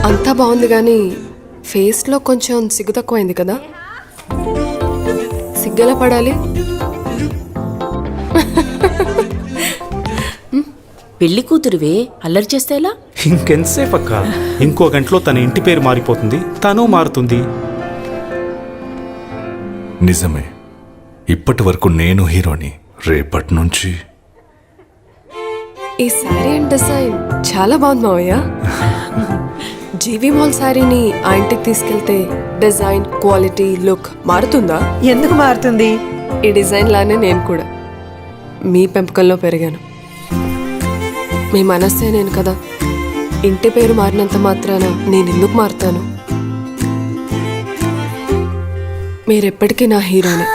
అంతా బాగుంది కానీ ఫేస్లో కొంచెం సిగ్గు తక్కువైంది కదా. సిగ్గెలా పడాలి? పెళ్లి కూతురువే అల్లరి చేస్తే ఎలా? ఇంకెంతసేపు అక్క? ఇంకో గంటలో తన ఇంటి పేరు మారిపోతుంది, తను మారుతుంది. నిజమే, ఇప్పటి వరకు నేను హీరోని, రేపటి నుంచి ఈ శారీ అండ్ డిజైన్ చాలా బాగుంది మావయ్య. జీవి మాల్ శారీని ఆ ఇంటికి తీసుకెళ్తే డిజైన్, క్వాలిటీ, లుక్ మారుతుందా? ఎందుకు మారుతుంది? ఈ డిజైన్ లానే నేను కూడా మీ పెంపకంలో పెరిగాను. మీ మనస్సే నేను కదా. ఇంటి పేరు మారినంత మాత్రాన నేను ఎందుకు మారుతాను? మీరెప్పటికీ నా హీరోనే.